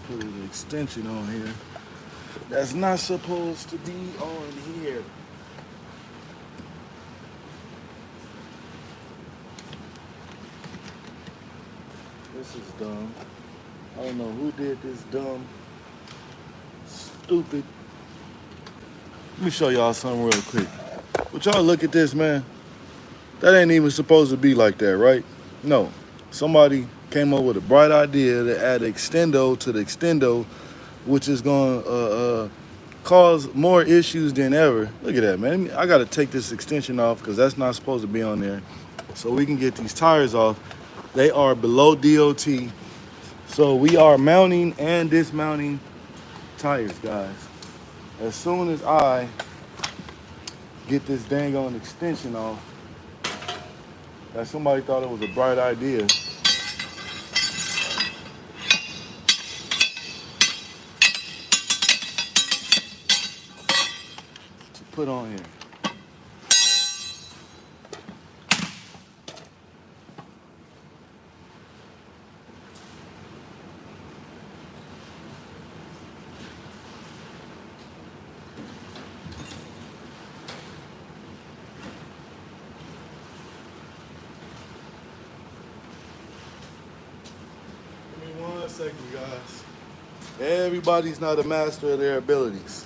Put an extension on here that's not supposed to be on here. This is dumb. I don't know who did this dumb, stupid. Let me show y'all something real quick. But y'all look at this, man. That ain't even supposed to be like that, right? No. Somebody came up with a bright idea to add extendo to the extendo, which is going to cause more issues than ever. Look at that, man. I got to take this extension off because that's not supposed to be on there. So we can get these tires off. They are below DOT. So we are mounting and dismounting tires, guys. As soon as I get this dang on extension off, that somebody thought it was a bright idea. To put on here. Give me 1 second, guys. Everybody's not a master of their abilities.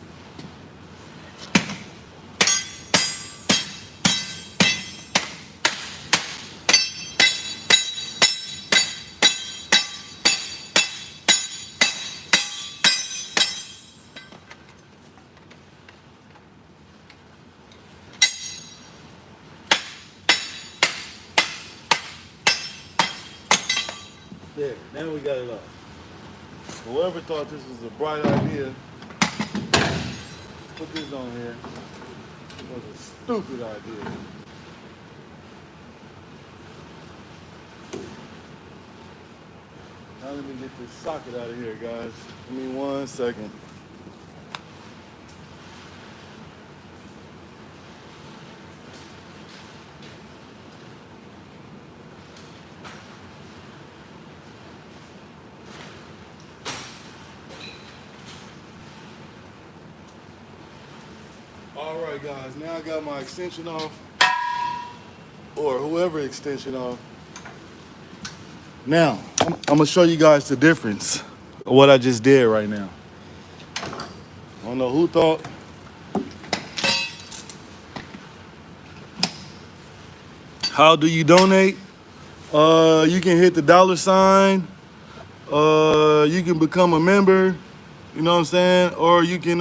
There, now we got it off. Whoever thought this was a bright idea, put this on here, it was a stupid idea. Now let me get this socket out of here, guys. Give me 1 second. All right, guys, now I got my extension off, or whoever extension off. Now, I'm gonna show you guys the difference of what I just did right now. I don't know who thought. How do you donate? You can hit the $. You can become a member, you know what I'm saying? Or you can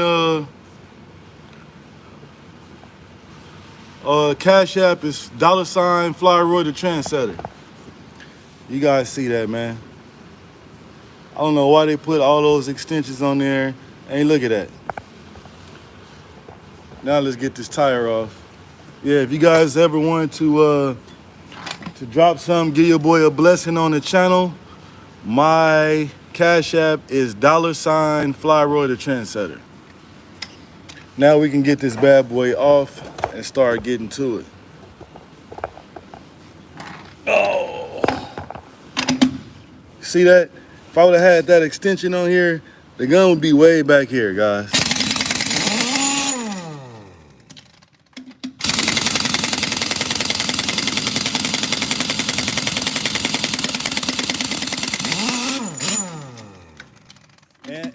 Cash App is $ Fly ROY THA TREND SETTA. You guys see that, man? I don't know why they put all those extensions on there. Hey, look at that. Now let's get this tire off. Yeah, if you guys ever want to drop some, give your boy a blessing on the channel, my Cash App is $ Fly ROY THA TREND SETTA. Now we can get this bad boy off and start getting to it. Oh, see that? If I would have had that extension on here, the gun would be way back here, guys.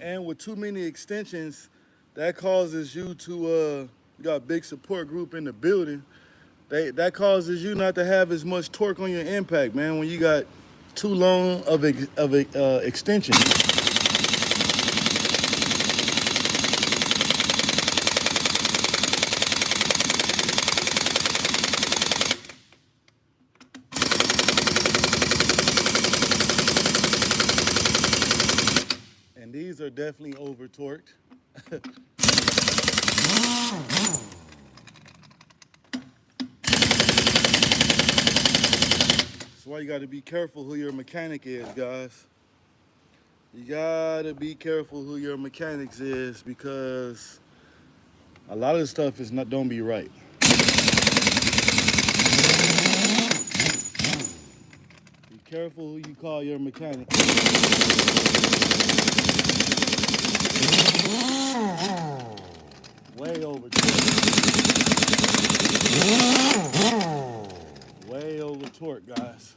And with too many extensions, that causes you to, you got a big support group in the building. That causes you not to have as much torque on your impact, man, when you got too long of extension. And these are definitely over torqued. That's why you got to be careful who your mechanic is, guys. You got to be careful who your mechanics is, because a lot of the stuff don't be right. Be careful who you call your mechanic. Way over torque. Way over torque, guys.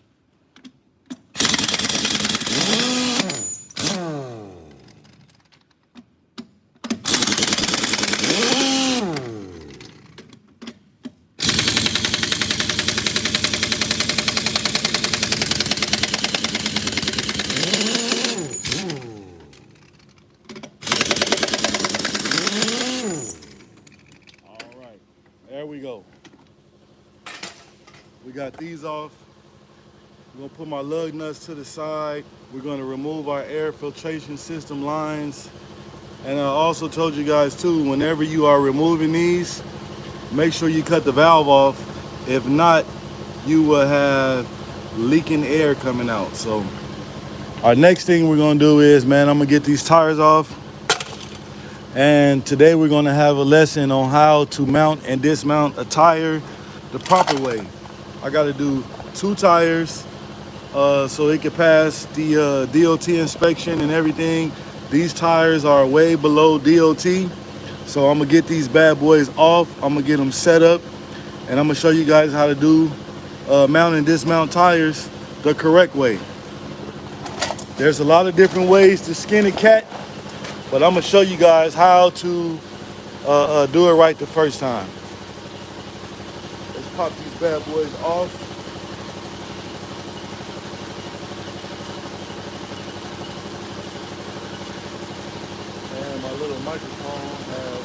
There we go. We got these off. We're gonna put my lug nuts to the side. We're gonna remove our air filtration system lines. And I also told you guys too, whenever you are removing these, make sure you cut the valve off. If not, you will have leaking air coming out. So our next thing we're gonna do is, man, I'm gonna get these tires off. And today we're gonna have a lesson on how to mount and dismount a tire the proper way. I gotta do 2 tires so it can pass the DOT inspection and everything. These tires are way below DOT. So I'm gonna get these bad boys off. I'm gonna get them set up, and I'm gonna show you guys how to do mount and dismount tires the correct way. There's a lot of different ways to skin a cat, but I'm gonna show you guys how to do it right the first time. Let's pop these bad boys off. And my little microphone has,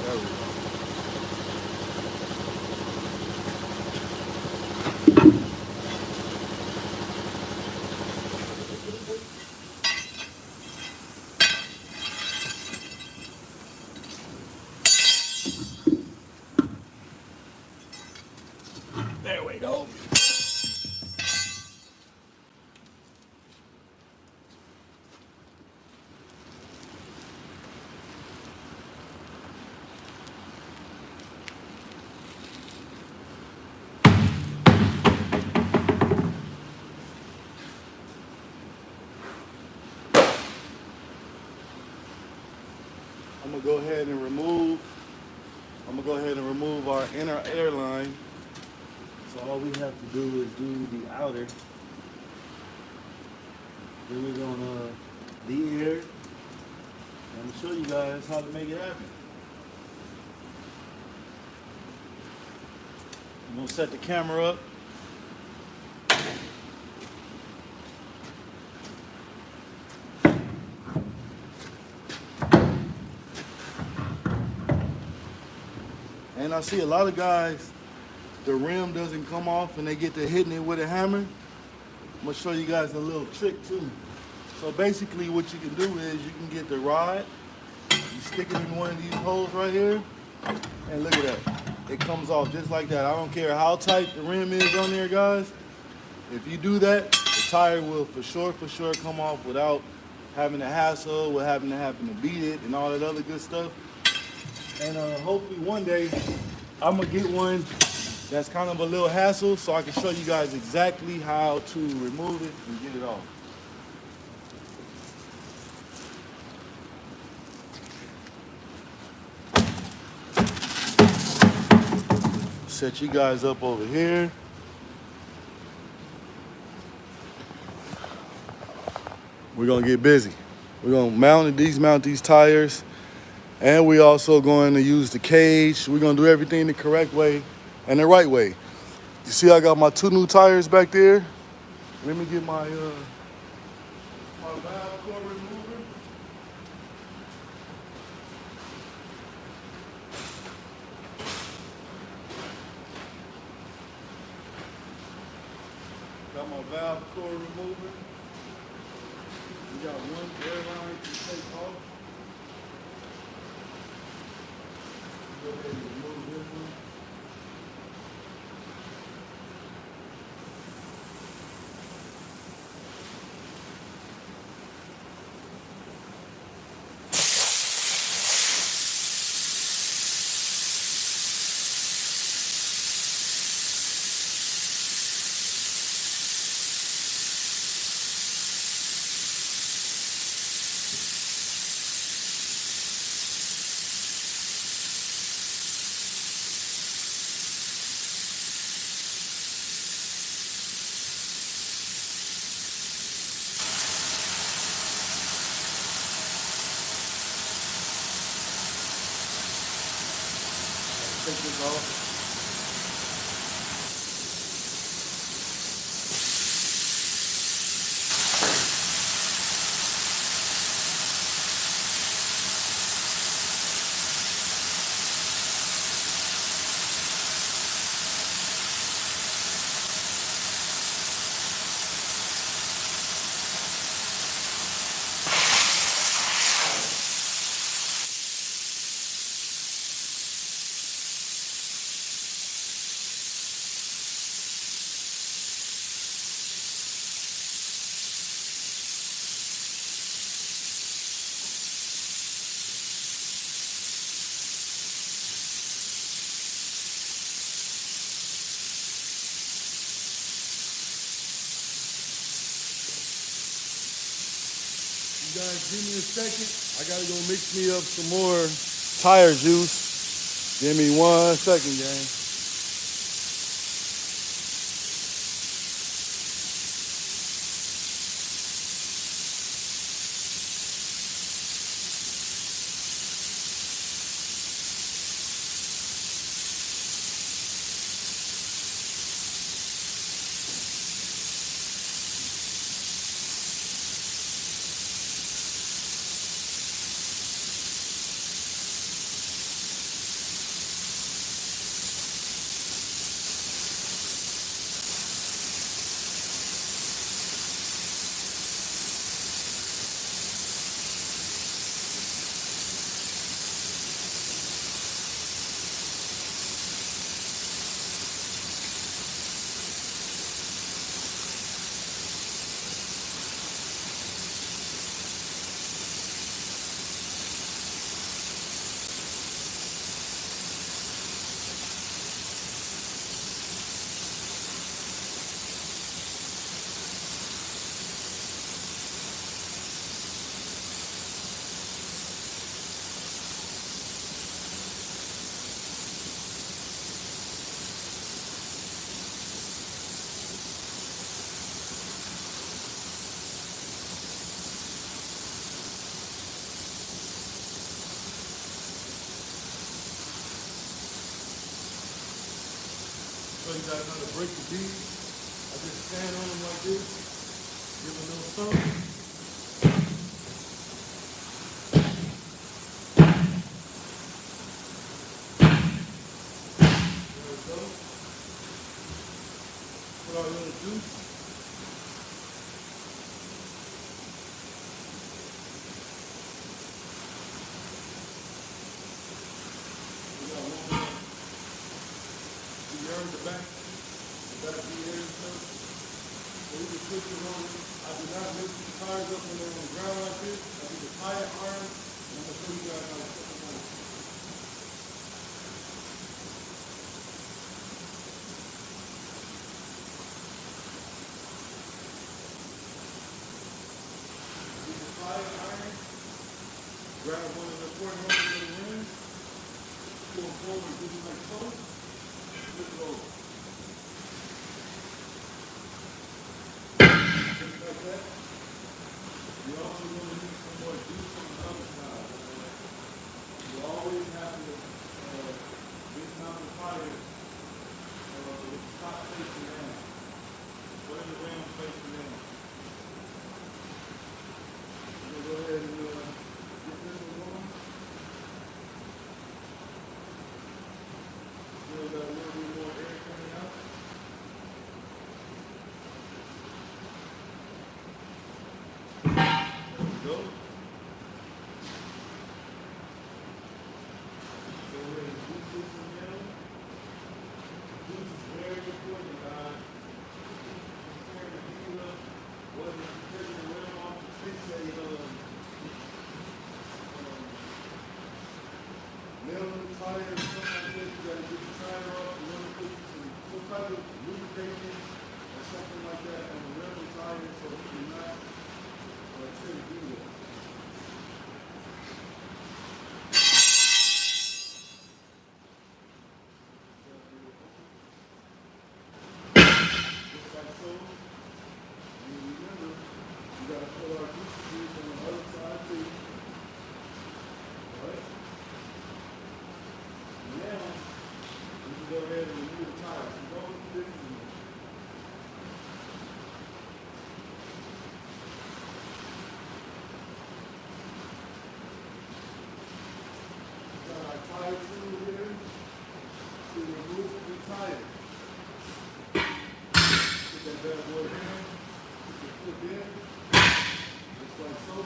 there we go. There we go. I'm gonna go ahead and remove our inner air line. So all we have to do is do the outer. Then we're gonna de-air. I'm gonna show you guys how to make it happen. I'm gonna set the camera up. And I see a lot of guys, the rim doesn't come off and they get to hitting it with a hammer. I'm gonna show you guys a little trick too. So basically what you can do is you can get the rod, you stick it in one of these holes right here, and look at that. It comes off just like that. I don't care how tight the rim is on there, guys. If you do that, the tire will for sure come off without having to hassle, with having to beat it and all that other good stuff. And hopefully one day I'm gonna get one that's kind of a little hassle so I can show you guys exactly how to remove it and get it off. Set you guys up over here. We're gonna get busy. We're gonna dismount these tires, and we also going to use the cage. We're gonna do everything the correct way and the right way. You see I got my 2 new tires back there. Let me get my valve core remover. Got my valve core remover. We got one airline to take off. Go ahead and remove this one. Take this off. You guys give me a second. I gotta go mix me up some more tire juice. Give me 1 second, gang. show you guys how to break the bead. I just stand on them like this, give them a little thump. Put our little juice. We got one more. You heard the back bead here and stuff. So we just push it on. I do not lift the tires up when they're on the ground like this. I do the tire iron, and I'm going to show you guys how to put them on. Iron, grab one of the 4 handles of the rims, pull them forward, do it like so, flip it over. Just like that. You also want to need some more juice on the other side. You always have to dismount the tire with the top facing down, or the rim facing down. Go ahead and get this one going. Still got a little bit more air coming out. There we go. Go ahead and juice this again. Juice is very important, guys. Tearing the bead up, whether you're taking the rim off the tree shade nail in the tire or something like that, you gotta get the tire off, you want to put some type of lubrication or something like that on the rim of the tire so it can not tear the bead up. Just like so. And remember, you gotta pull our juice juice on the other side too. Alright? Now, we can go ahead and remove the tires. We're going to do this one. We got our tire tool here to remove the tire. Put that bad boy in, put your foot in, just like so.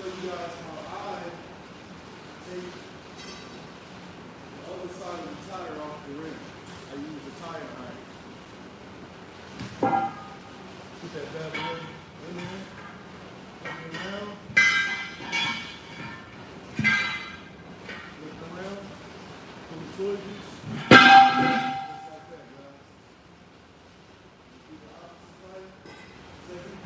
You guys how I take the other side of the tire off the rim. I use the tire iron. Put that bad boy in there, turn it around, look around, pull it towards you. Just like that, guys. Do the opposite side. Second.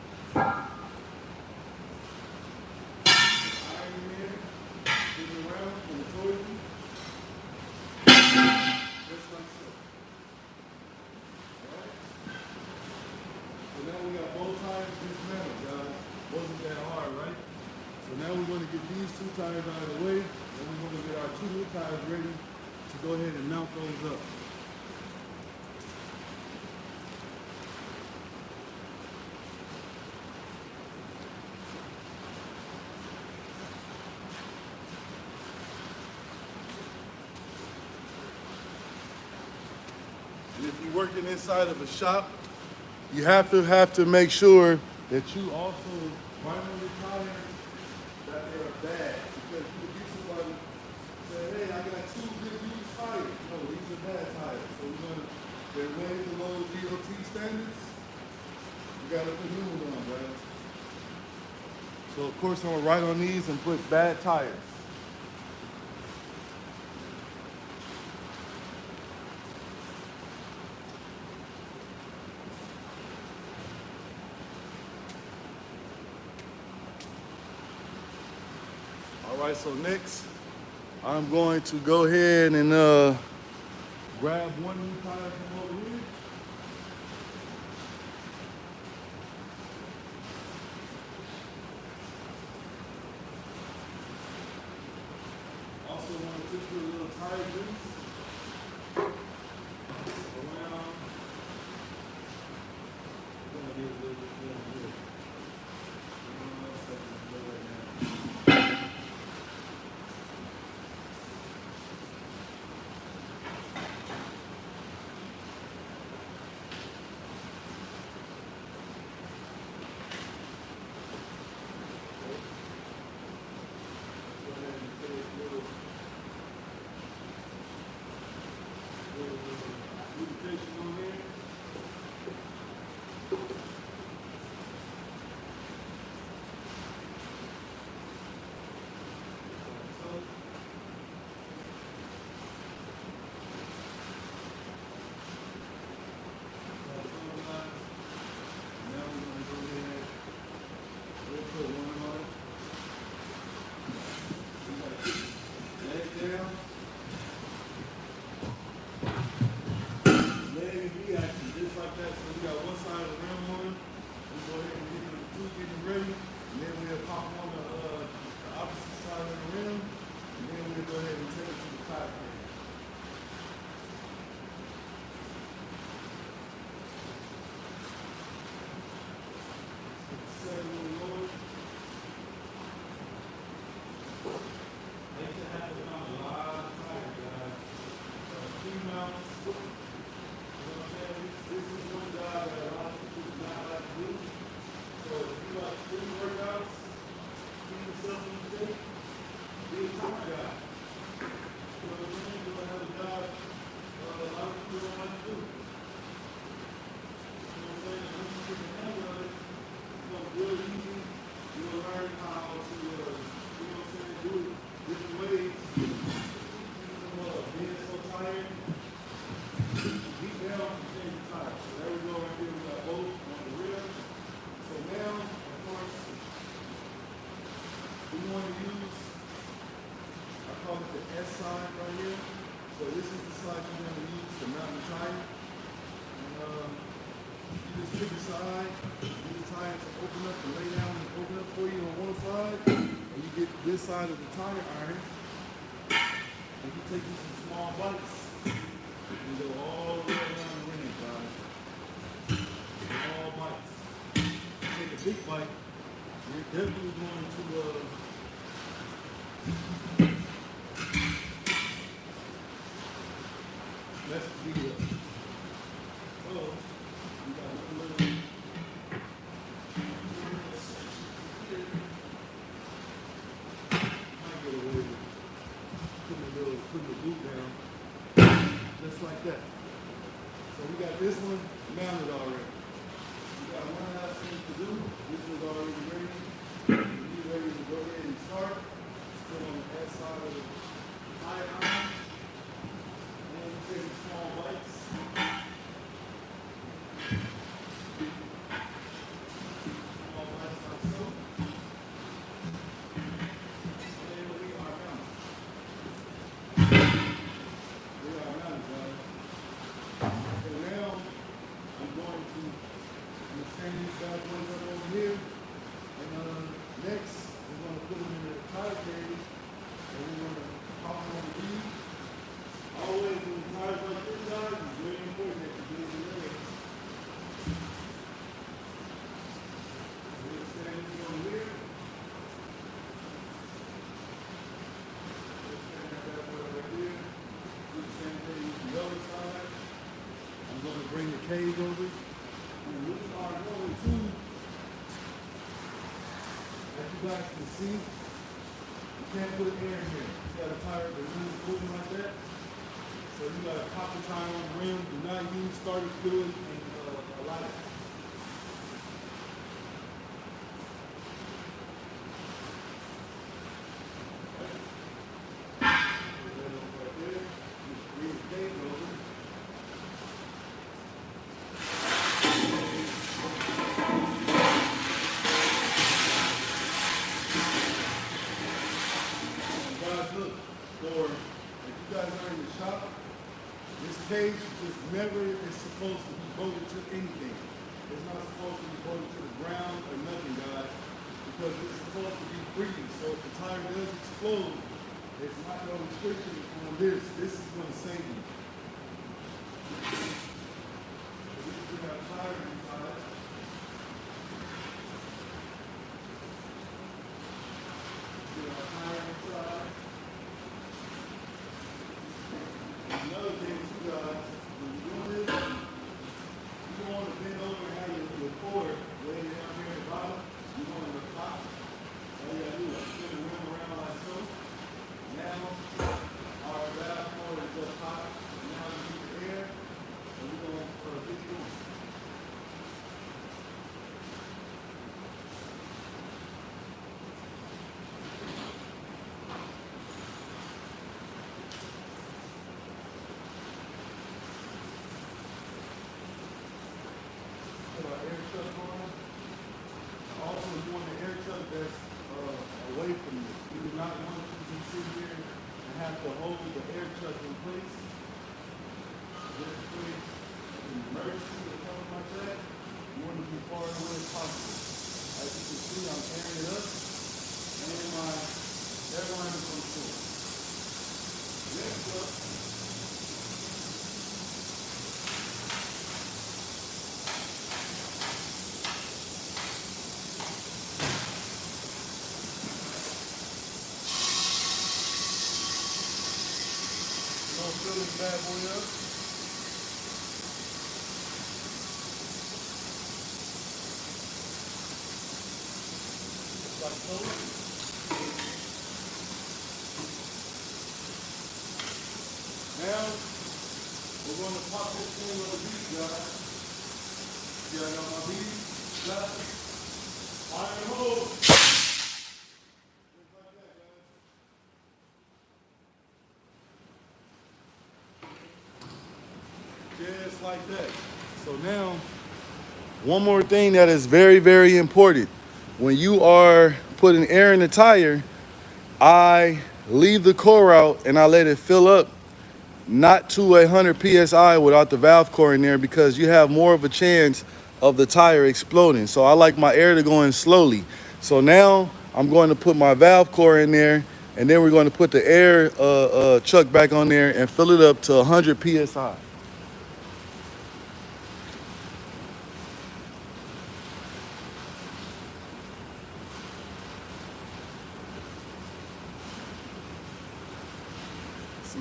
Now we got both tires dismantled, guys. Wasn't that hard, right? So now we're going to get these 2 tires out of the way, and we're going to get our 2 new tires ready to go ahead and mount those up. And if you're working inside of a shop, you have to make sure that you also run on your tires that they're bad. Because you could get somebody say, hey, I got 2 good used tires. No, these are bad tires. So we're going to They're way below DOT standards. You gotta put new ones on, guys. So of course I'm gonna write on these and put bad tires. All right, so next I'm going to go ahead and grab one new tire from over here. Also want to put a little tire grease around. Gonna be a little bit more here. Lubrication on there. Now we're going to go ahead. We'll put one on it. We got to leg down. Leg and knee action, just like that. So we got one side of the rim on. We'll go ahead and get the two getting ready. And then we'll pop on the opposite side of the rim. And then we'll go ahead and take it to the tire cage. Set it a little lower. They should have to mount a lot of tires, guys. Mounts. You know what I'm saying? This is one job that a lot of people do not like to do. So if you like to do workouts, keep yourself in shape, be a tire guy. You know what I'm saying? You're gonna have a job a lot of people don't like to do. You know what I'm saying? And once you get the hang of it, it's gonna be real easy. You'll learn how to, you know what I'm saying, do it different ways. Being so tired, deep down, you change the tire. So there we go, right here, we got both on the rim. So now, of course, we want to use, I call it the S side right here. So this is the side you're going to use to mount the tire. And you just pick a side, get the tire to open up and lay down and open up for you on one side. And you get this side of the tire iron. And you take these some small bites and go all the way around the rim, guys. Small bites. Take a big bite, you're definitely going to mess the beat up. So, you got a little might get away with putting the boot down, just like that. So we got this one mounted already. We got one last thing to do. This one's already ready. You're ready to go ahead and start. Still on the S side of the tire iron. And we take some small bites. Small bites like so. And we are mounted. We are mounted, guys. So now I'm going to stand these bad boys up over here. And next, we're going to put them in the tire cage. And we're going to pop them on the lead. Always when the tires like this, guys, it's very important that you do the legs. So we're standing over here. We're standing that bad boy right here. Do the same thing with the other side. I'm going to bring the cage over. And we are going to, as you guys can see, you can't put air in here. You got a tire that's moving like that. So So you got to pop the tire on the rim. Do not use starter fluid and a lighter. Or if you guys are in the shop, this cage just never is supposed to be bolted to anything. It's not supposed to be bolted to the ground or nothing, guys, because it's supposed to be free. So if the tire does explode, there's not no restriction on this. This is going to save you. So we got a tire inside. We got a tire inside. Another thing too, guys, when you're doing this, you don't want to bend over and have your cord laying down here at the bottom. You want it to pop. All you gotta do is spin the rim around like so. Now, our valve cord is just hot. Now we need the air, and we're going to get it going. Also, you want the air chuck that's away from you. You do not want to be sitting here and have to hold the air chuck in place. Just in case of an emergency or something like that, you want to be far away as possible. As you can see, I'm airing it up, and my airline is on shore. Next up, fill this bad boy up. Like so. Now, we're going to pop this thing on the bead, guys. See, I got my bead, got it. Fire and hold. Just like that, guys. Just like that. So now, one more thing that is very, very important. When you are putting air in the tire, I leave the core out and I let it fill up, not to 100 PSI without the valve core in there, because you have more of a chance of the tire exploding. So I like my air to go in slowly. So now I'm going to put my valve core in there, and then we're going to put the air chuck back on there and fill it up to 100 PSI.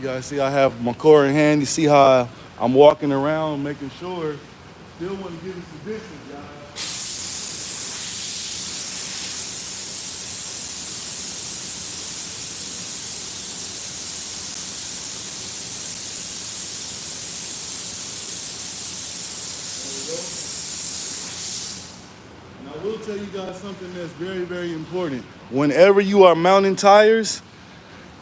You guys see I have my core in hand. You see how I'm walking around making sure. Still want to give it some distance, guys. There we go. And I will tell you guys something that's very, very important. Whenever you are mounting tires,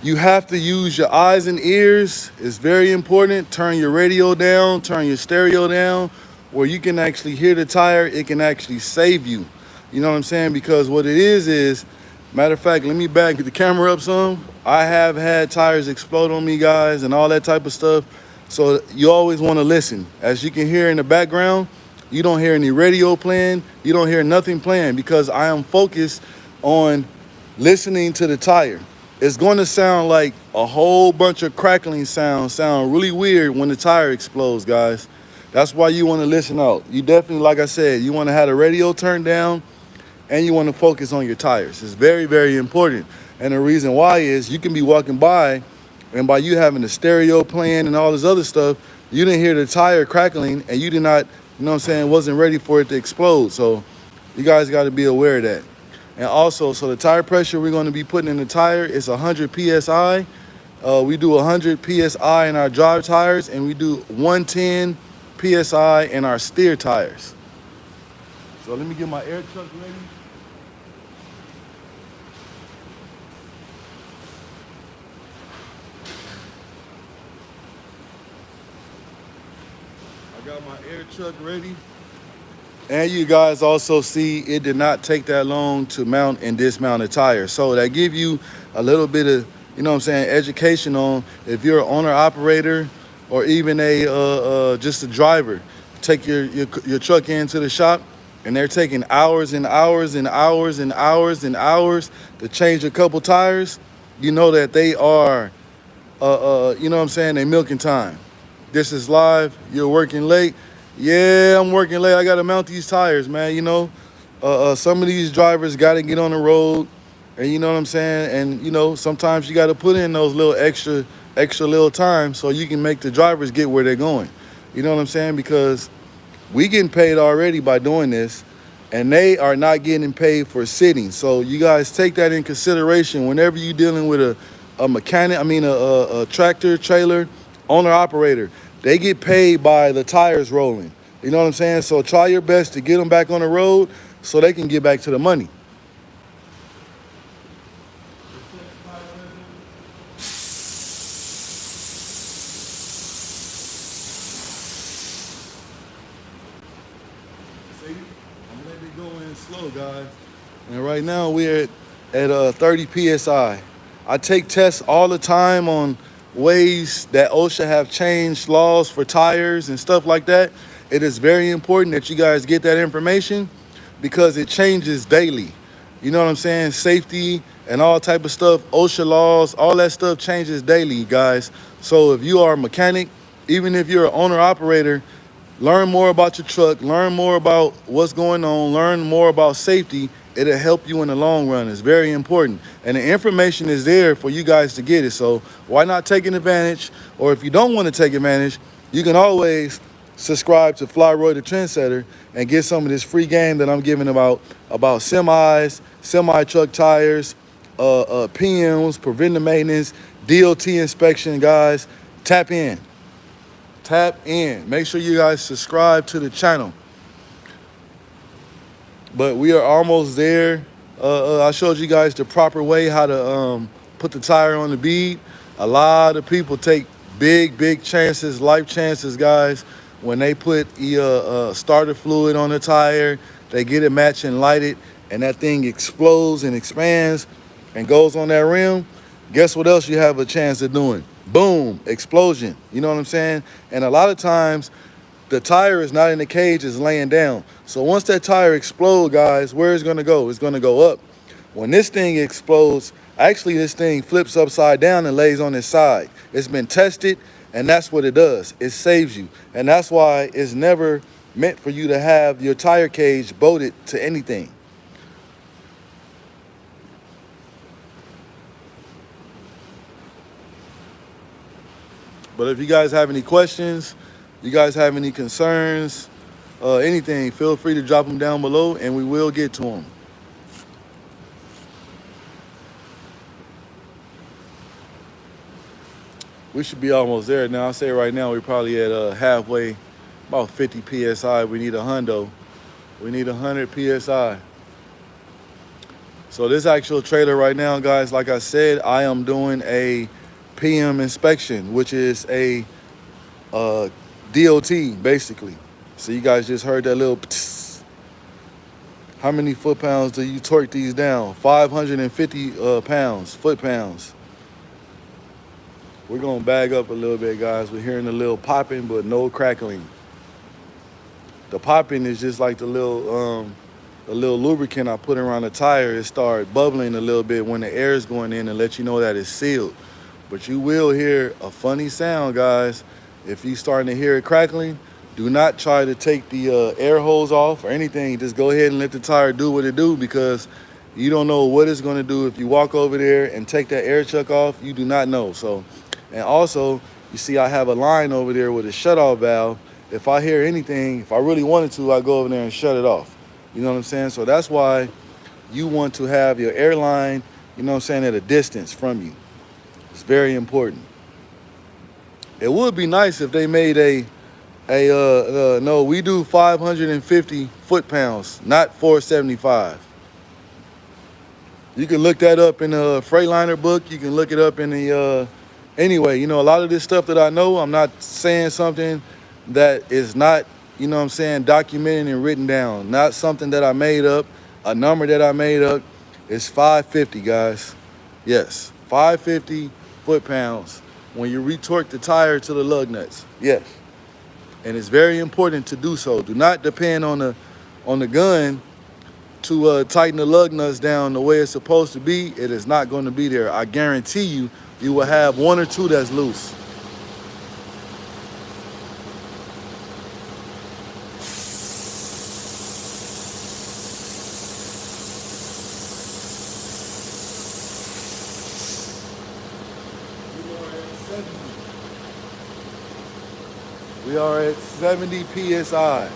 you have to use your eyes and ears. It's very important. Turn your radio down, turn your stereo down, where you can actually hear the tire. It can actually save you. You know what I'm saying? Because what it is, matter of fact, let me back the camera up some. I have had tires explode on me, guys, and all that type of stuff. So you always want to listen. As you can hear in the background, you don't hear any radio playing. You don't hear nothing playing, because I am focused on listening to the tire. It's going to sound like a whole bunch of crackling sound really weird when the tire explodes, guys. That's why you want to listen out. You definitely, like I said, you want to have the radio turned down, and you want to focus on your tires. It's very, very important. And the reason why is you can be walking by, and by you having the stereo playing and all this other stuff, you didn't hear the tire crackling, and you did not, you know what I'm saying, wasn't ready for it to explode. So you guys got to be aware of that. And also, so the tire pressure we're going to be putting in the tire is 100 PSI. We do 100 PSI in our drive tires, and we do 110 PSI in our steer tires. So let me get my air truck ready. I got my air truck ready. And you guys also see it did not take that long to mount and dismount a tire. So that give you a little bit of, you know what I'm saying, education on if you're an owner operator or even a just a driver. Take your truck into the shop and they're taking hours and hours and hours and hours and hours to change a couple tires. You know that they are, you know what I'm saying, they milking time. This is live. You're working late. Yeah, I'm working late. I got to mount these tires, man. You know, some of these drivers got to get on the road, and you know what I'm saying. And you know, sometimes you got to put in those little extra little time so you can make the drivers get where they're going. You know what I'm saying? Because we getting paid already by doing this, and they are not getting paid for sitting. So you guys take that in consideration whenever you're dealing with a mechanic. I mean, a tractor trailer owner operator. They get paid by the tires rolling. You know what I'm saying? So try your best to get them back on the road so they can get back to the money. See, I'm letting it go in slow, guys. And right now we're at 30 PSI. I take tests all the time on ways that OSHA have changed laws for tires and stuff like that. It is very important that you guys get that information because it changes daily. You know what I'm saying? Safety and all type of stuff, OSHA laws, all that stuff changes daily, guys. So if you are a mechanic, even if you're an owner operator, learn more about your truck, learn more about what's going on, learn more about safety. It'll help you in the long run. It's very important. And the information is there for you guys to get it. So why not take an advantage? Or if you don't want to take advantage, you can always subscribe to ROY THA TREND SETTA and get some of this free game that I'm giving about semis, semi-truck tires, PMs, preventive maintenance, DOT inspection, guys. Tap in. Tap in. Make sure you guys subscribe to the channel. But we are almost there. I showed you guys the proper way how to put the tire on the bead. A lot of people take big chances, life chances, guys. When they put starter fluid on the tire, they get it matched and lighted, and that thing explodes and expands and goes on that rim. Guess what else you have a chance of doing? Boom, explosion. You know what I'm saying? And a lot of times, the tire is not in the cage, it's laying down. So once that tire explodes, guys, where it's gonna go? It's gonna go up. When this thing explodes, actually this thing flips upside down and lays on its side. It's been tested, and that's what it does. It saves you. And that's why it's never meant for you to have your tire cage bolted to anything. But if you guys have any questions, you guys have any concerns, anything, feel free to drop them down below and we will get to them. We should be almost there now. I say right now we're probably at halfway, about 50 PSI. We need a hundo. We need 100 PSI. So this actual trailer right now, guys, like I said, I am doing a PM inspection, which is a DOT, basically. So you guys just heard that little ptss. How many foot-pounds do you torque these down? 550 pounds, foot-pounds. We're gonna bag up a little bit, guys. We're hearing a little popping, but no crackling. The popping is just like the little lubricant I put around the tire. It started bubbling a little bit when the air is going in and let you know that it's sealed. But you will hear a funny sound, guys. If you're starting to hear it crackling, do not try to take the air hose off or anything. Just go ahead and let the tire do what it do, because you don't know what it's gonna do. If you walk over there and take that air chuck off, you do not know. So, and also, you see I have a line over there with a shutoff valve. If I hear anything, if I really wanted to, I go over there and shut it off. You know what I'm saying? So that's why you want to have your air line, you know what I'm saying, at a distance from you. It's very important. It would be nice if they made no, we do 550 foot-pounds, not 475. You can look that up in the Freightliner book. You can look it up in the, anyway, a lot of this stuff that I know, I'm not saying something that is not, documented and written down. Not something that I made up, a number that I made up. It's 550, guys. Yes, 550 foot-pounds when you retorque the tire to the lug nuts. Yes. And it's very important to do so. Do not depend on the gun to tighten the lug nuts down the way it's supposed to be. It is not going to be there. I guarantee you, you will have one or two that's loose. We are at 70 PSI.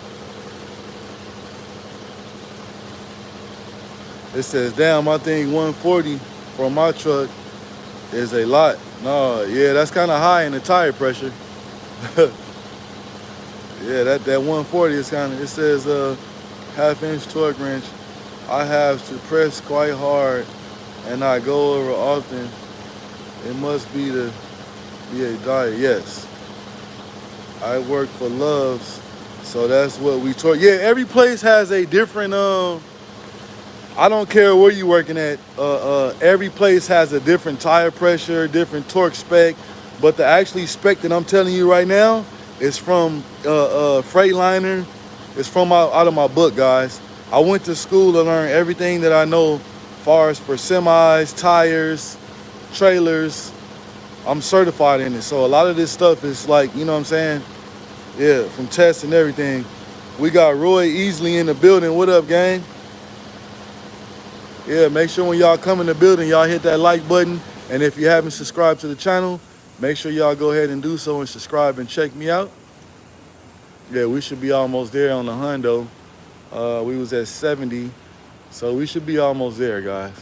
It says, damn, I think 140 for my truck is a lot. No, yeah, that's kind of high in the tire pressure. Yeah, that 140 is kind of, it says half-inch torque wrench. I have to press quite hard and I go over often. It must be a diet, yes. I work for Loves, so that's what we torque. Yeah, every place has a different, I don't care where you're working at. Every place has a different tire pressure, different torque spec, but the actually spec that I'm telling you right now is from Freightliner. It's from out of my book, guys. I went to school to learn everything that I know as far as for semis, tires, trailers. I'm certified in it, so a lot of this stuff is like, you know what I'm saying? Yeah, from tests and everything. We got Roy Easley in the building. What up, gang? Yeah, make sure when y'all come in the building, y'all hit that like button. And if you haven't subscribed to the channel, make sure y'all go ahead and do so and subscribe and check me out. Yeah, we should be almost there on the hundo. We was at 70, so we should be almost there, guys.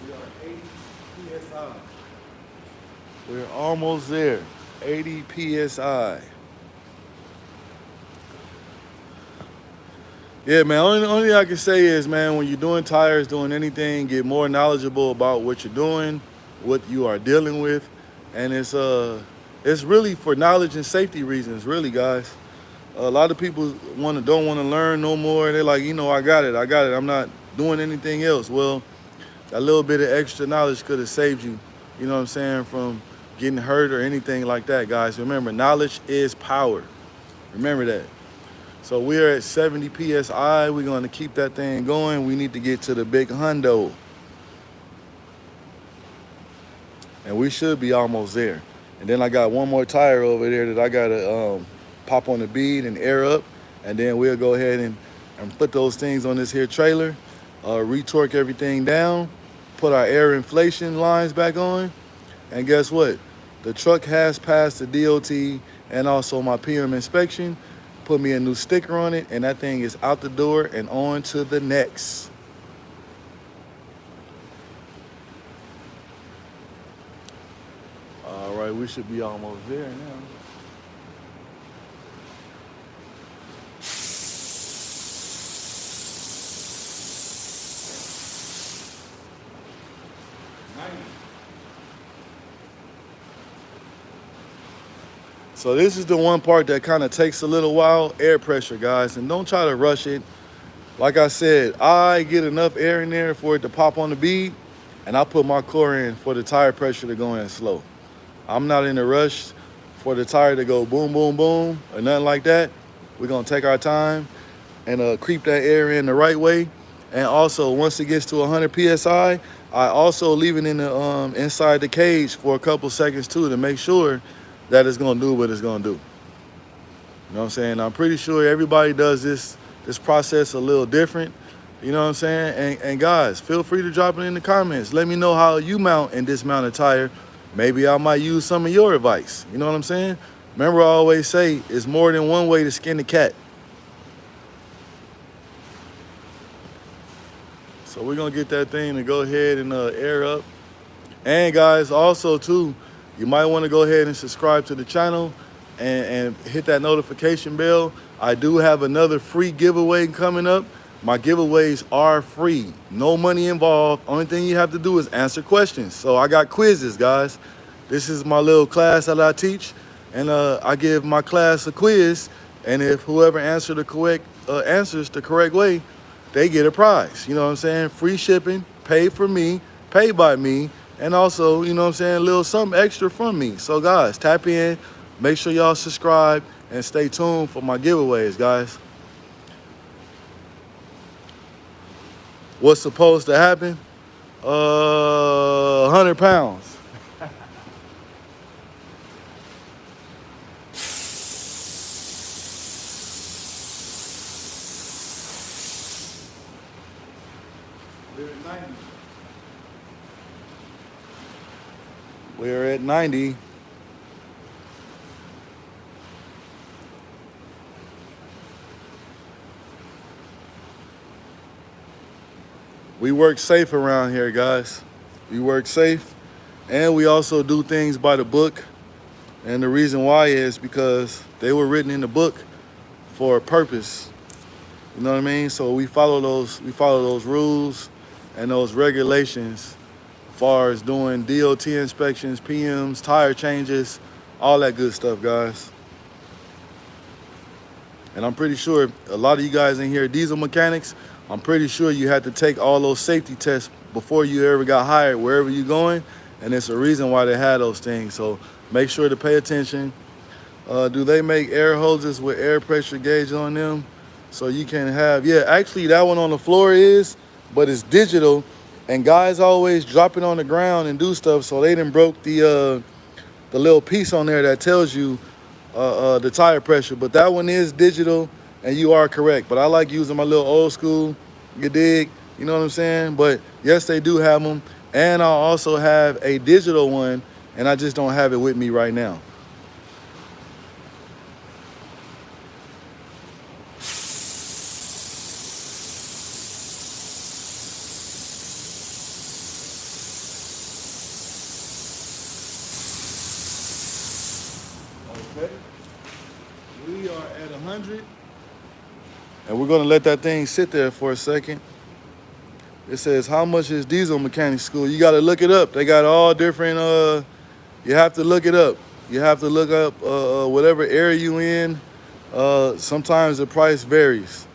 We are 80 PSI. We're almost there. 80 PSI. Yeah, man, only thing I can say is, man, when you're doing tires, doing anything, get more knowledgeable about what you're doing, what you are dealing with. And it's really for knowledge and safety reasons, really, guys. A lot of people don't want to learn no more. They're like, I got it. I'm not doing anything else. Well, a little bit of extra knowledge could have saved you, you know what I'm saying, from getting hurt or anything like that, guys. Remember, knowledge is power. Remember that. So we're at 70 PSI. We're going to keep that thing going. We need to get to the big hundo. And we should be almost there. And then I got one more tire over there that I got to pop on the bead and air up. And then we'll go ahead and put those things on this here trailer, retorque everything down, put our air inflation lines back on. And guess what? The truck has passed the DOT and also my PM inspection. Put me a new sticker on it, and that thing is out the door and on to the next. All right, we should be almost there now. So this is the one part that kind of takes a little while, air pressure, guys, and don't try to rush it. Like I said, I get enough air in there for it to pop on the bead, and I put my core in for the tire pressure to go in slow. I'm not in a rush for the tire to go boom, boom, boom, or nothing like that. We're gonna take our time and creep that air in the right way. And also, once it gets to 100 PSI, I also leave it in the inside the cage for a couple seconds too to make sure that it's gonna do what it's gonna do. You know what I'm saying? I'm pretty sure everybody does this process a little different. You know what I'm saying? And guys, feel free to drop it in the comments. Let me know how you mount and dismount a tire Maybe I might use some of your advice. You know what I'm saying? Remember, I always say it's more than one way to skin the cat. So we're gonna get that thing to go ahead and air up. And guys, also too, you might want to go ahead and subscribe to the channel and hit that notification bell. I do have another free giveaway coming up. My giveaways are free, no money involved. Only thing you have to do is answer questions. So I got quizzes, guys. This is my little class that I teach, and I give my class a quiz. And if whoever answers the correct way, they get a prize. You know what I'm saying? Free shipping, paid for me, paid by me, and also, you know what I'm saying, a little something extra from me. So guys, tap in, make sure y'all subscribe, and stay tuned for my giveaways, guys. What's supposed to happen? 100 pounds. We're at 90. We're at 90. We work safe around here, guys. We work safe, and we also do things by the book. And the reason why is because they were written in the book for a purpose. You know what I mean? So we follow those rules and those regulations as far as doing DOT inspections, PMs, tire changes, all that good stuff, guys. And I'm pretty sure a lot of you guys in here, diesel mechanics, I'm pretty sure you had to take all those safety tests before you ever got hired, wherever you're going. And it's a reason why they had those things. So make sure to pay attention. Do they make air hoses with air pressure gauge on them? So you can have, yeah, actually that one on the floor is, but it's digital. And guys always drop it on the ground and do stuff. So they done broke the little piece on there that tells you the tire pressure. But that one is digital, and you are correct. But I like using my little old school, you dig? You know what I'm saying? But yes, they do have them. And I also have a digital one, and I just don't have it with me right now. Okay. We are at 100. And we're gonna let that thing sit there for a second. It says, how much is diesel mechanic school? You gotta look it up. They got all different, you have to look it up. You have to look up whatever area you in. Sometimes the price varies.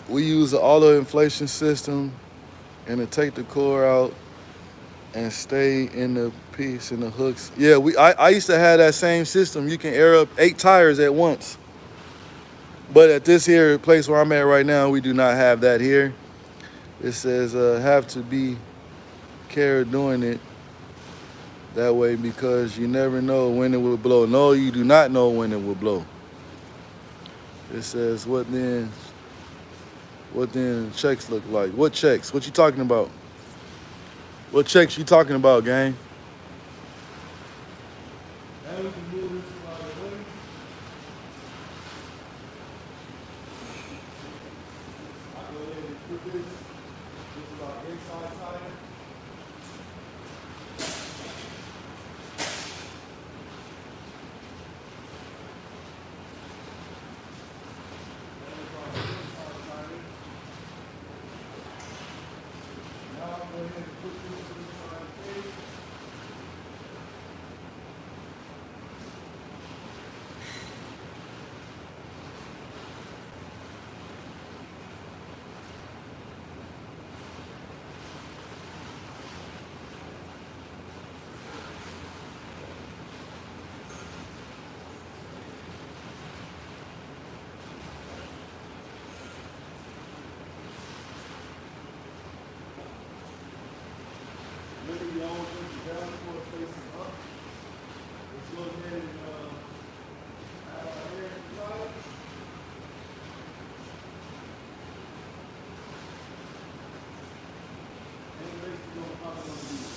We use the auto inflation system and to take the core out and stay in the piece and the hooks. Yeah, I used to have that same system. You can air up 8 tires at once. But at this here place where I'm at right now, we do not have that here. It says have to be careful doing it that way because you never know when it will blow. No, you do not know when it will blow. It says what then checks look like. What checks? What you talking about? What checks you talking about, gang? Now we can move this out of the way. I go ahead and put this is our inside tire. Now I'm going ahead and put this inside the cage. Maybe you always put your down for facing up. Let's go ahead and have our hair inside. And basically gonna pop it on the beat.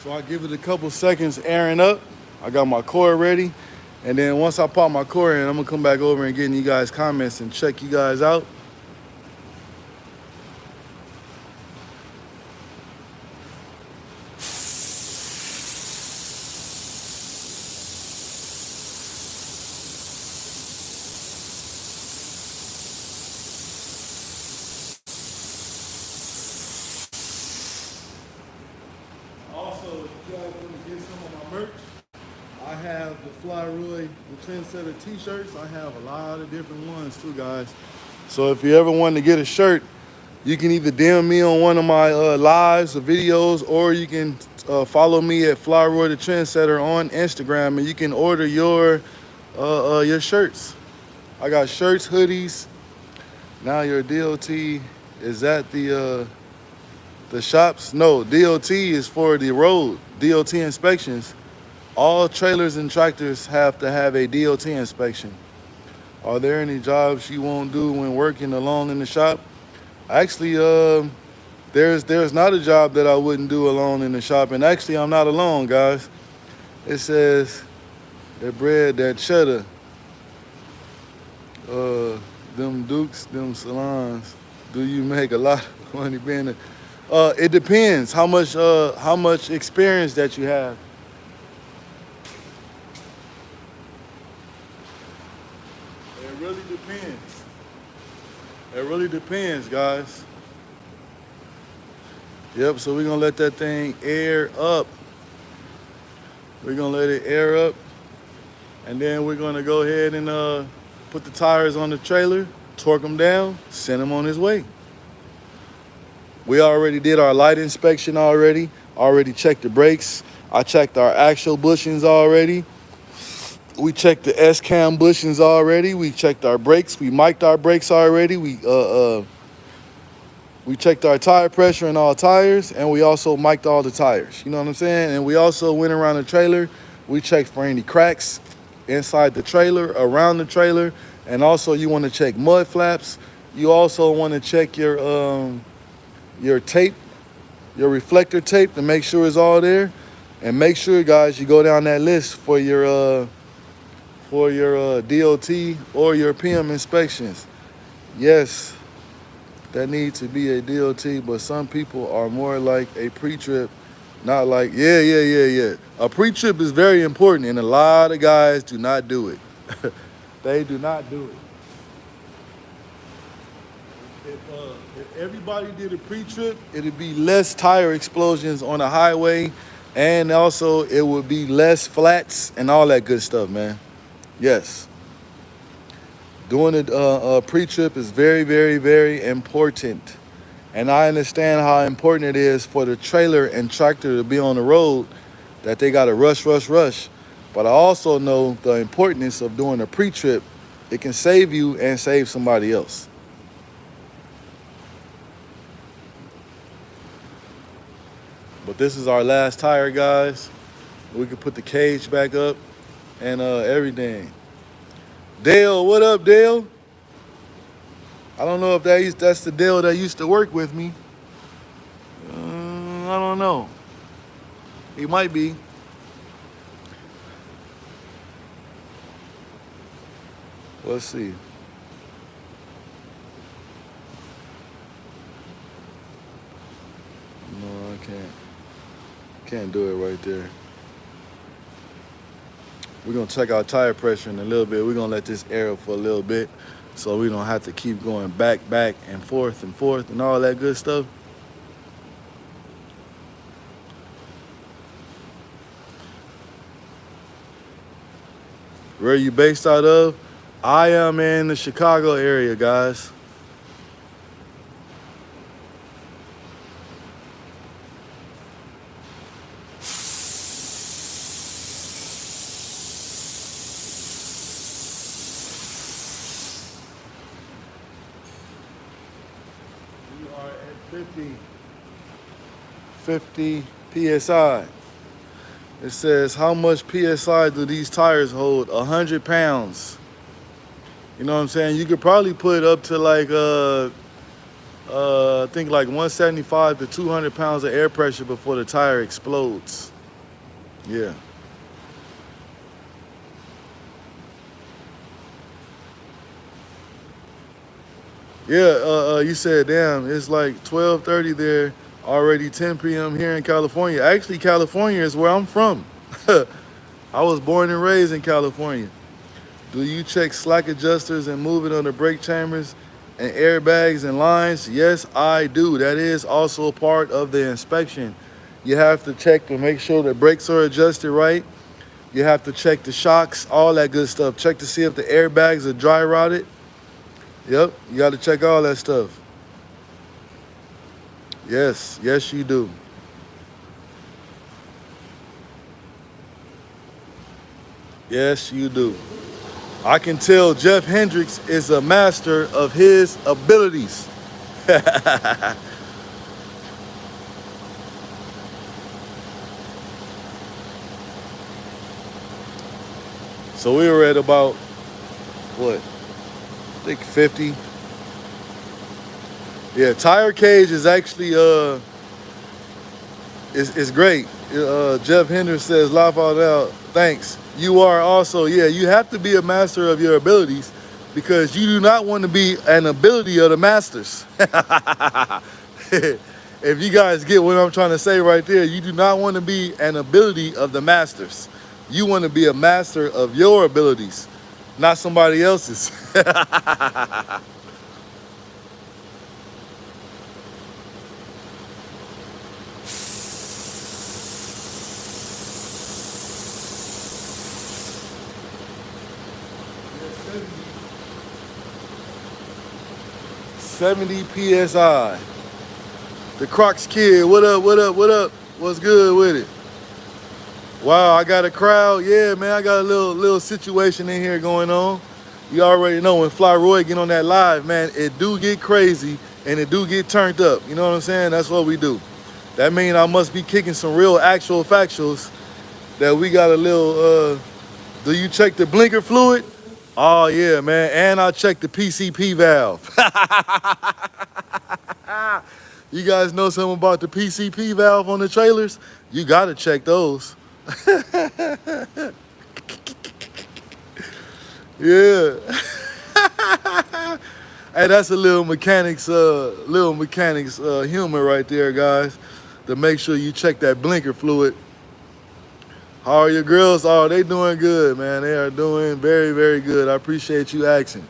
So I give it a couple seconds airing up. I got my core ready. And then once I pop my core in, I'm gonna come back over and get in you guys' comments and check you guys out. Also, if you guys want to get some of my merch, I have the ROY the Trend Setta t-shirts. I have a lot of different ones too, guys. So if you ever want to get a shirt, you can either DM me on one of my lives or videos, or you can follow me at ROY the Trend Setta on Instagram, and you can order your shirts. I got shirts, hoodies. Now your DOT is at the shops. No, DOT is for the road. DOT inspections. All trailers and tractors have to have a DOT inspection. Are there any jobs you won't do when working alone in the shop? Actually, there's not a job that I wouldn't do alone in the shop, and actually I'm not alone, guys. It says that bread, that cheddar, them dukes, them salons. Do you make a lot of money being a? It depends how much experience that you have. It really depends. It really depends, guys. Yep, so we're gonna let that thing air up. We're gonna let it air up, and then we're gonna go ahead and put the tires on the trailer, torque them down, send him on his way. We already did our light inspection already checked the brakes. I checked our actual bushings already. We checked the S-cam bushings already. We checked our brakes. We mic'd our brakes already. We checked our tire pressure in all tires, and we also mic'd all the tires. You know what I'm saying? And we also went around the trailer. We checked for any cracks inside the trailer, around the trailer, and also you want to check mud flaps. You also want to check your tape, your reflector tape, to make sure it's all there. And make sure, guys, you go down that list for your DOT or your PM inspections. Yes, that needs to be a DOT, but some people are more like a pre-trip, not like, yeah. A pre-trip is very important, and a lot of guys do not do it. They do not do it. If everybody did a pre-trip, it'd be less tire explosions on the highway, and also it would be less flats and all that good stuff, man. Yes. Doing a pre-trip is very, very, very important. And I understand how important it is for the trailer and tractor to be on the road, that they got to rush. But I also know the importance of doing a pre-trip. It can save you and save somebody else. But this is our last tire, guys. We can put the cage back up and everything. Dale, what up, Dale? I don't know if that's the Dale that used to work with me. I don't know. He might be. Let's see. No, I can't. Can't do it right there. We're gonna check our tire pressure in a little bit. We're gonna let this air up for a little bit so we don't have to keep going back and forth and all that good stuff. Where are you based out of? I am in the Chicago area, guys. We are at 50 PSI. It says, how much PSI do these tires hold? 100 pounds. You know what I'm saying? You could probably put up to like, I think like 175 to 200 pounds of air pressure before the tire explodes. Yeah. Yeah, you said, damn, it's like 12:30 there, already 10 p.m. here in California. Actually, California is where I'm from. I was born and raised in California. Do you check slack adjusters and movement on the brake chambers and airbags and lines? Yes, I do. That is also a part of the inspection. You have to check to make sure the brakes are adjusted right. You have to check the shocks, all that good stuff. Check to see if the airbags are dry rotted. Yep, you got to check all that stuff. Yes, yes, you do. Yes, you do. I can tell Jeff Hendricks is a master of his abilities. So we were at about, what, I think 50. Yeah, tire cage is actually, is great. Jeff Hendricks says, laugh out loud, thanks. You are also, yeah, you have to be a master of your abilities because you do not want to be an ability of the masters. If you guys get what I'm trying to say right there, you do not want to be an ability of the masters. You want to be a master of your abilities, not somebody else's. 70 PSI. The Crocs kid, what up, what up, what up? What's good with it? Wow, I got a crowd. Yeah, man, I got a little situation in here going on. You already know when Fly Roy get on that live, man, it do get crazy and it do get turned up. You know what I'm saying? That's what we do. That means I must be kicking some real actual factuals that we got a little, do you check the blinker fluid? Oh yeah, man, and I checked the PCP valve. You guys know something about the PCP valve on the trailers? You gotta check those. Yeah. Hey, that's a little mechanics humor right there, guys. To make sure you check that blinker fluid. How are your girls? Oh, they doing good, man. They are doing very, very good. I appreciate you asking.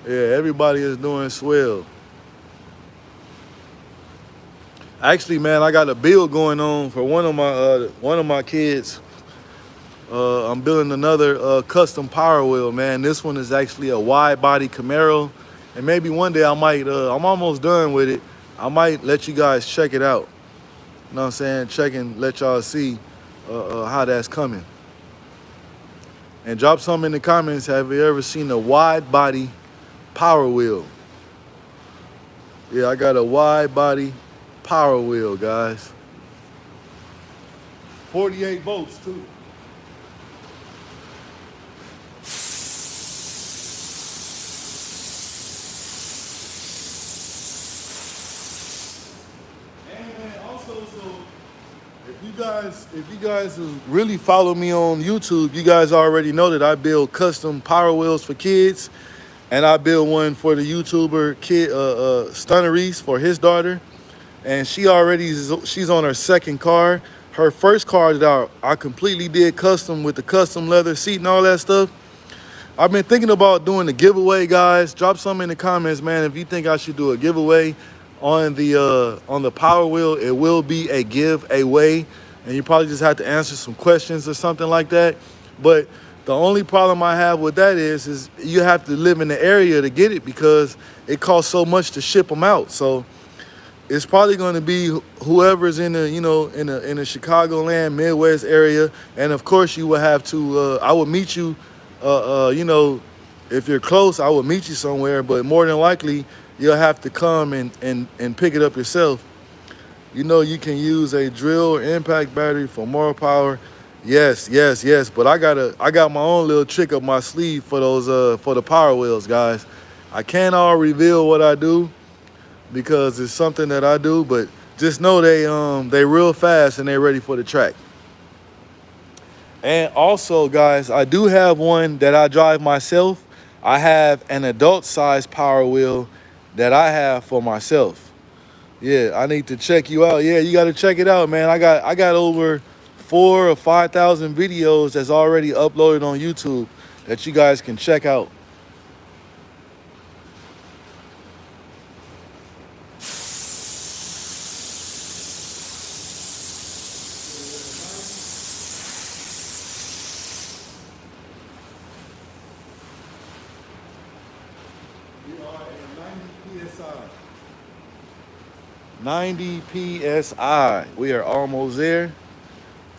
Yeah, everybody is doing swell. Actually, man, I got a build going on for one of my kids. I'm building another custom power wheel, man. This one is actually a wide body Camaro, and maybe one day I might. I'm almost done with it. I might let you guys check it out. You know what I'm saying? Check and let y'all see how that's coming. And drop some in the comments. Have you ever seen a wide body power wheel? Yeah, I got a wide body power wheel, guys. 48 volts too. And also, so if you guys really follow me on YouTube, you guys already know that I build custom power wheels for kids, and I build one for the YouTuber kid Stunner Reese for his daughter. And she's on her second car. Her first car that I completely did custom with the custom leather seat and all that stuff. I've been thinking about doing a giveaway, guys. Drop some in the comments, man, if you think I should do a giveaway on the Power Wheel. It will be a giveaway, and you probably just have to answer some questions or something like that. But the only problem I have with that is you have to live in the area to get it because it costs so much to ship them out. So it's probably going to be whoever's in the, in the Chicagoland, Midwest area. And of course you will have to, I will meet you, if you're close, I will meet you somewhere, but more than likely you'll have to come and pick it up yourself. You can use a drill or impact battery for more power. Yes, but I got my own little trick up my sleeve for those, for the power wheels, guys. I can't all reveal what I do, because it's something that I do, but just know they real fast and they're ready for the track. And also, guys, I do have one that I drive myself. I have an adult size power wheel that I have for myself. Yeah, I need to check you out. Yeah, you got to check it out, man. I got over 4,000 or 5,000 videos that's already uploaded on YouTube that you guys can check out. We are at 90 PSI. 90 PSI. We are almost there.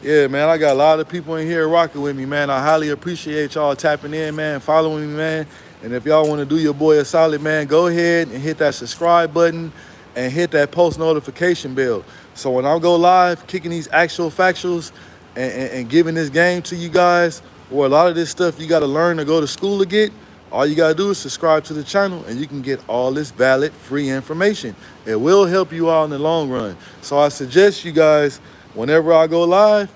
Yeah, man, I got a lot of people in here rocking with me, man. I highly appreciate y'all tapping in, man, following me, man. And if y'all want to do your boy a solid, man, go ahead and hit that subscribe button and hit that post notification bell. So when I go live, kicking these actual factuals and giving this game to you guys, or a lot of this stuff you got to learn to go to school to get, all you got to do is subscribe to the channel and you can get all this valid, free information. It will help you out in the long run. So I suggest you guys, whenever I go live,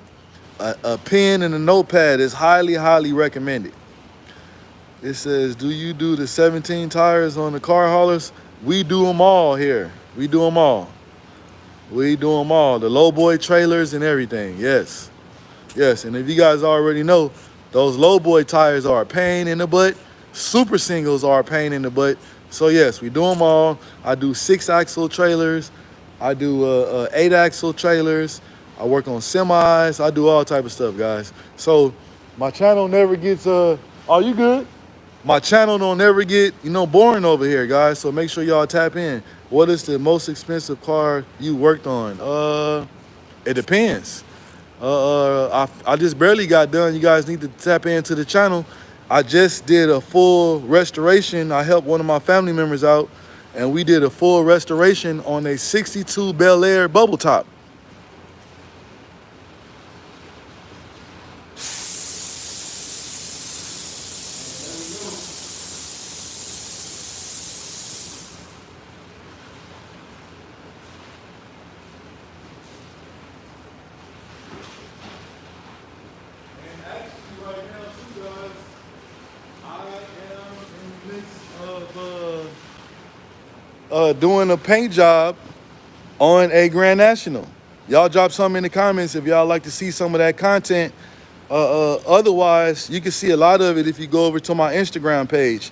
a pen and a notepad is highly, highly recommended. It says, do you do the 17 tires on the car haulers? We do them all here. We do them all. We do them all. The low boy trailers and everything. Yes. Yes. And if you guys already know, those low boy tires are a pain in the butt. Super singles are a pain in the butt. So yes, we do them all. I do 6-axle trailers. I do 8-axle trailers. I work on semis. I do all type of stuff, guys. So my channel never gets, are you good? My channel don't never get, boring over here, guys. So make sure y'all tap in. What is the most expensive car you worked on? It depends. I just barely got done. You guys need to tap into the channel. I just did a full restoration. I helped one of my family members out, and we did a full restoration on a 62 Bel Air bubble top. Doing a paint job on a Grand National. Y'all drop something in the comments if y'all like to see some of that content. Otherwise, you can see a lot of it if you go over to my Instagram page.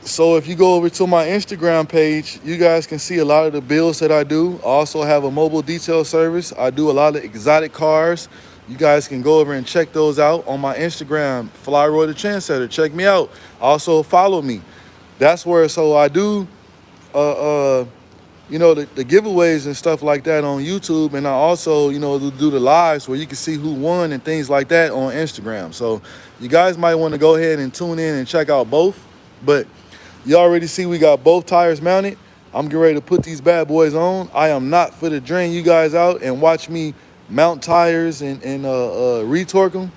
So if you go over to my Instagram page, you guys can see a lot of the builds that I do. I also have a mobile detail service. I do a lot of exotic cars. You guys can go over and check those out on my Instagram, ROY THA TREND SETTA. Check me out. Also follow me. That's where, so I do the giveaways and stuff like that on YouTube, and I also, do the lives where you can see who won and things like that on Instagram. So you guys might want to go ahead and tune in and check out both. But you already see we got both tires mounted. I'm getting ready to put these bad boys on. I am not for to drain you guys out and watch me mount tires and retorque them.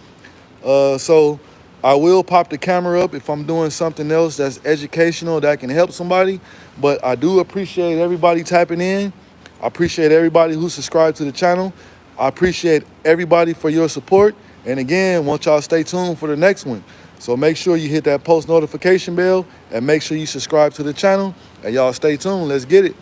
So I will pop the camera up if I'm doing something else that's educational that can help somebody. But I do appreciate everybody tapping in. I appreciate everybody who subscribed to the channel. I appreciate everybody for your support. And again, want y'all stay tuned for the next one. So make sure you hit that post notification bell and make sure you subscribe to the channel. And y'all stay tuned. Let's get it.